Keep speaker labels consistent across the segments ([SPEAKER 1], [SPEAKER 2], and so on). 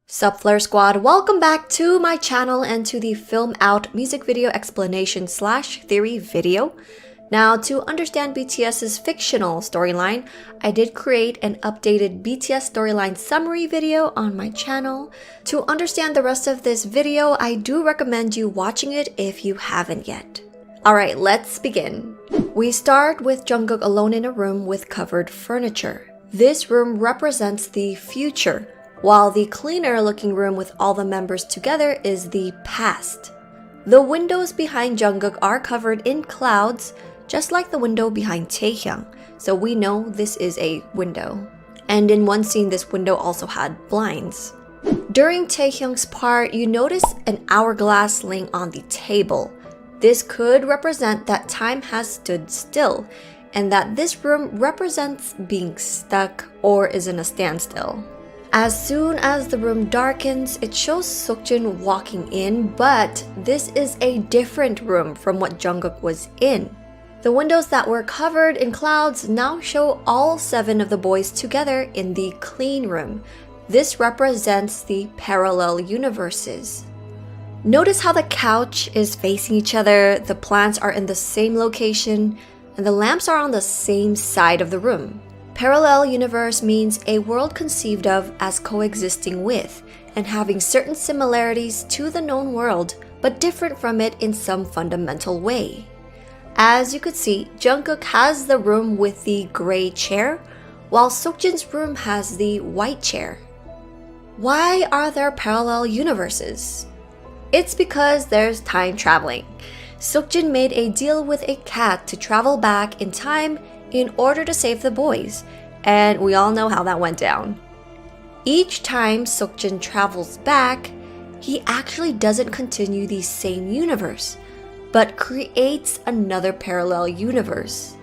[SPEAKER 1] Sup Flare Squad, welcome back to my channel and to the Film Out music video explanation / theory video. Now, to understand BTS's fictional storyline, I did create an updated BTS storyline summary video on my channel. To understand the rest of this video, I do recommend you watching it if you haven't yet. Alright, let's begin. We start with Jungkook alone in a room with covered furniture. This room represents the future, while the cleaner looking room with all the members together is the past. The windows behind Jungkook are covered in clouds, just like the window behind Taehyung, so we know this is a window. And in one scene, this window also had blinds. During Taehyung's part, you notice an hourglass laying on the table. This could represent that time has stood still, and that this room represents being stuck or is in a standstill. As soon as the room darkens, it shows Seokjin walking in, but this is a different room from what Jungkook was in. The windows that were covered in clouds now show all 7 of the boys together in the clean room. This represents the parallel universes. Notice how the couch is facing each other, the plants are in the same location, and the lamps are on the same side of the room. Parallel universe means a world conceived of as coexisting with and having certain similarities to the known world, but different from it in some fundamental way. As you could see, Jungkook has the room with the gray chair, while Seokjin's room has the white chair. Why are there parallel universes? It's because there's time traveling. Seokjin made a deal with a cat to travel back in time in order to save the boys, and we all know how that went down. Each time Seokjin travels back, he actually doesn't continue the same universe, but creates another parallel universe.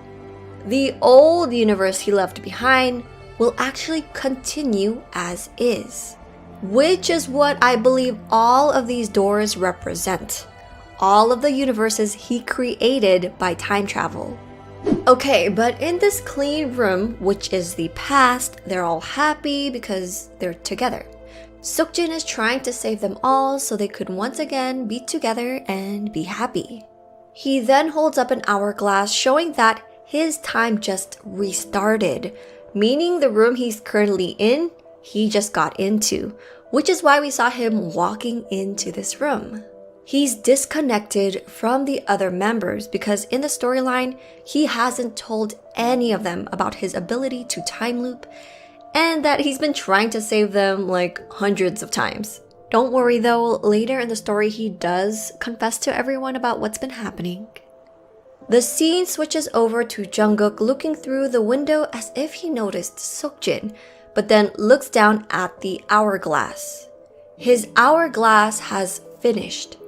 [SPEAKER 1] The old universe he left behind will actually continue as is, which is what I believe all of these doors represent. All of the universes he created by time travel. Okay, but in this clean room, which is the past, they're all happy because they're together. Seokjin is trying to save them all so they could once again be together and be happy. He then holds up an hourglass showing that his time just restarted, meaning the room he's currently in, he just got into, which is why we saw him walking into this room. He's disconnected from the other members because in the storyline, he hasn't told any of them about his ability to time loop and that he's been trying to save them like hundreds of times. Don't worry though, later in the story he does confess to everyone about what's been happening. The scene switches over to Jungkook looking through the window as if he noticed Seokjin, but then looks down at the hourglass. His hourglass has finished,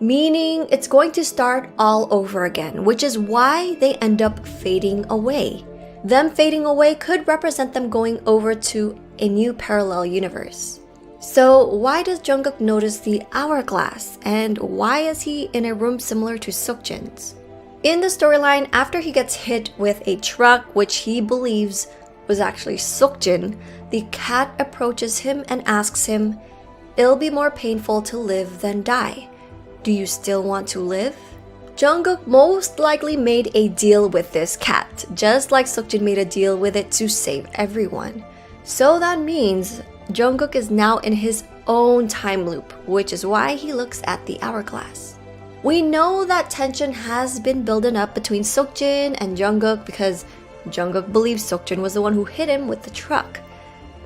[SPEAKER 1] meaning it's going to start all over again, which is why they end up fading away. Them fading away could represent them going over to a new parallel universe. So why does Jungkook notice the hourglass, and why is he in a room similar to Seokjin's? In the storyline, after he gets hit with a truck, which he believes was actually Seokjin, the cat approaches him and asks him, "It'll be more painful to live than die. Do you still want to live?" Jungkook most likely made a deal with this cat, just like Seokjin made a deal with it to save everyone. So that means Jungkook is now in his own time loop, which is why he looks at the hourglass. We know that tension has been building up between Seokjin and Jungkook because Jungkook believes Seokjin was the one who hit him with the truck.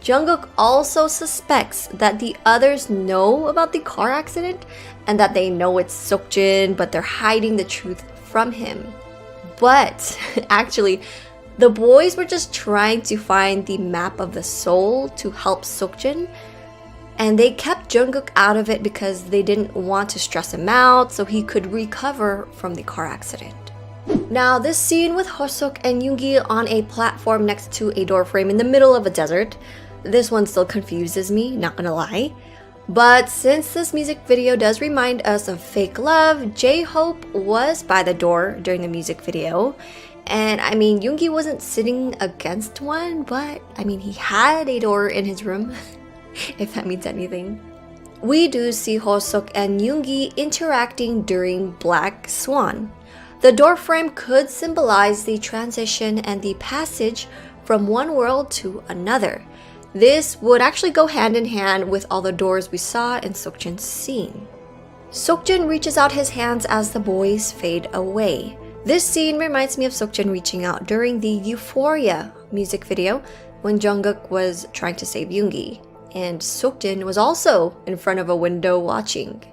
[SPEAKER 1] Jungkook also suspects that the others know about the car accident and that they know it's Seokjin, but they're hiding the truth from him. But actually, the boys were just trying to find the map of the soul to help Seokjin, and they kept Jungkook out of it because they didn't want to stress him out so he could recover from the car accident. Now, this scene with Hoseok and Yoongi on a platform next to a door frame in the middle of a desert, this one still confuses me, not gonna lie. But since this music video does remind us of fake love, J-Hope was by the door during the music video. And I mean, Yoongi wasn't sitting against one, but I mean, he had a door in his room. if that means anything. We do see Hoseok and Yoongi interacting during Black Swan. The door frame could symbolize the transition and the passage from one world to another. This would actually go hand in hand with all the doors we saw in Seokjin's scene. Seokjin reaches out his hands as the boys fade away. This scene reminds me of Seokjin reaching out during the Euphoria music video when Jungkook was trying to save Yoongi, and Seokjin was also in front of a window watching.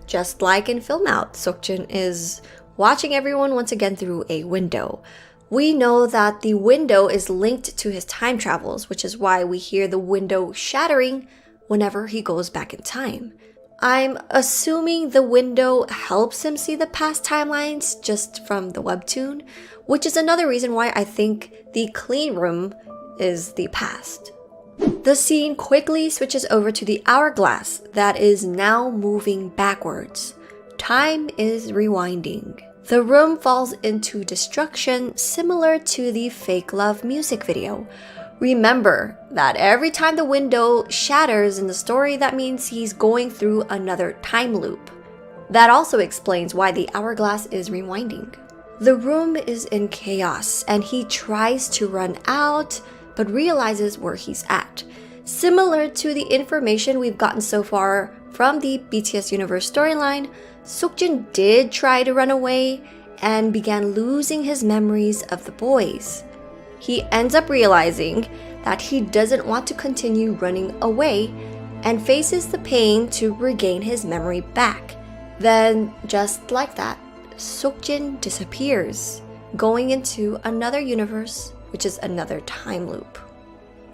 [SPEAKER 1] Just like in Film Out, Seokjin is watching everyone once again through a window. We know that the window is linked to his time travels, which is why we hear the window shattering whenever he goes back in time. I'm assuming the window helps him see the past timelines just from the webtoon, which is another reason why I think the clean room is the past. The scene quickly switches over to the hourglass that is now moving backwards. Time is rewinding. The room falls into destruction similar to the Fake Love music video. Remember that every time the window shatters in the story, that means he's going through another time loop. That also explains why the hourglass is rewinding. The room is in chaos and he tries to run out but realizes where he's at. Similar to the information we've gotten so far from the BTS Universe storyline, Seokjin did try to run away and began losing his memories of the boys. He ends up realizing that he doesn't want to continue running away and faces the pain to regain his memory back. Then, just like that, Seokjin disappears, going into another universe, which is another time loop.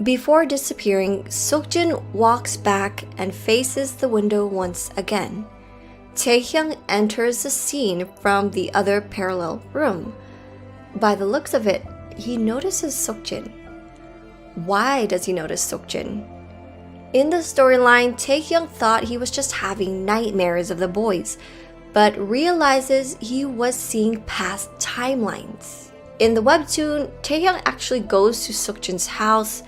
[SPEAKER 1] Before disappearing, Seokjin walks back and faces the window once again. Taehyung enters the scene from the other parallel room. By the looks of it, he notices Seokjin. Why does he notice Seokjin? In the storyline, Taehyung thought he was just having nightmares of the boys, but realizes he was seeing past timelines. In the webtoon, Taehyung actually goes to Seokjin's house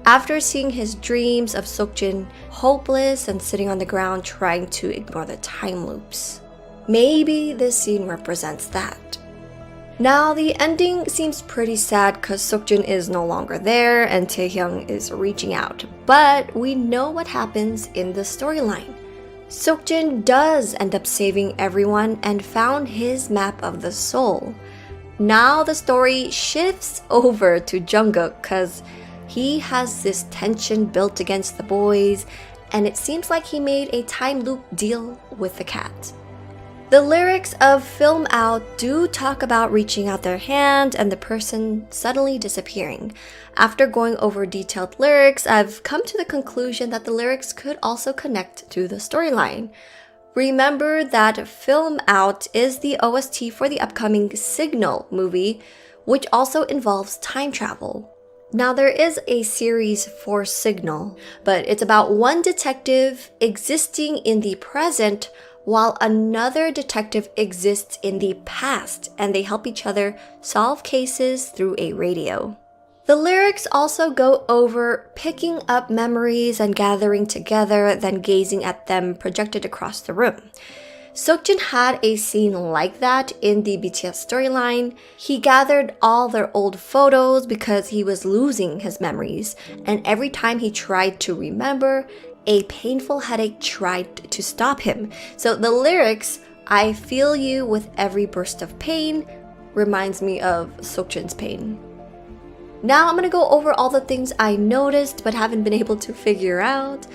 [SPEAKER 1] after seeing his dreams of Seokjin hopeless and sitting on the ground trying to ignore the time loops. Maybe this scene represents that. Now, the ending seems pretty sad because Seokjin is no longer there and Taehyung is reaching out, but we know what happens in the storyline. Seokjin does end up saving everyone and found his map of the soul. Now the story shifts over to Jungkook because he has this tension built against the boys, and it seems like he made a time loop deal with the cat. The lyrics of Film Out do talk about reaching out their hand and the person suddenly disappearing. After going over detailed lyrics, I've come to the conclusion that the lyrics could also connect to the storyline. Remember that Film Out is the OST for the upcoming Signal movie, which also involves time travel. Now, there is a series for Signal, but it's about one detective existing in the present while another detective exists in the past, and they help each other solve cases through a radio. The lyrics also go over picking up memories and gathering together, then gazing at them projected across the room. Seokjin had a scene like that in the BTS storyline. He gathered all their old photos because he was losing his memories, and every time he tried to remember, a painful headache tried to stop him. So the lyrics, "I feel you with every burst of pain," reminds me of Seokjin's pain. Now I'm gonna go over all the things I noticed but haven't been able to figure out.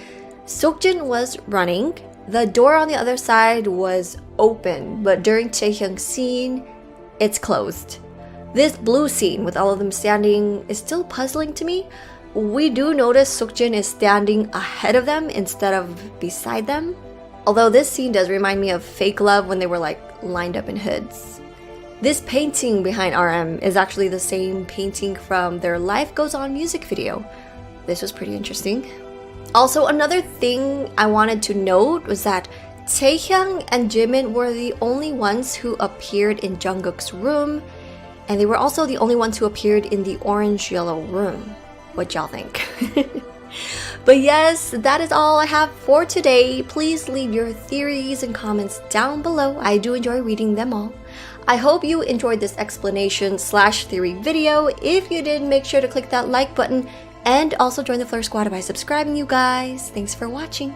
[SPEAKER 1] Seokjin was running. The door on the other side was open, but during Taehyung's scene, it's closed. This blue scene with all of them standing is still puzzling to me. We do notice Seokjin is standing ahead of them instead of beside them. Although this scene does remind me of Fake Love when they were like lined up in hoods. This painting behind RM is actually the same painting from their Life Goes On music video. This was pretty interesting. Also, another thing I wanted to note was that Taehyung and Jimin were the only ones who appeared in Jungkook's room, and they were also the only ones who appeared in the orange-yellow room. What y'all think? But yes, that is all I have for today. Please leave your theories and comments down below. I do enjoy reading them all. I hope you enjoyed this explanation/theory video. If you did, make sure to click that like button and also join the Flare Squad by subscribing, you guys. Thanks for watching.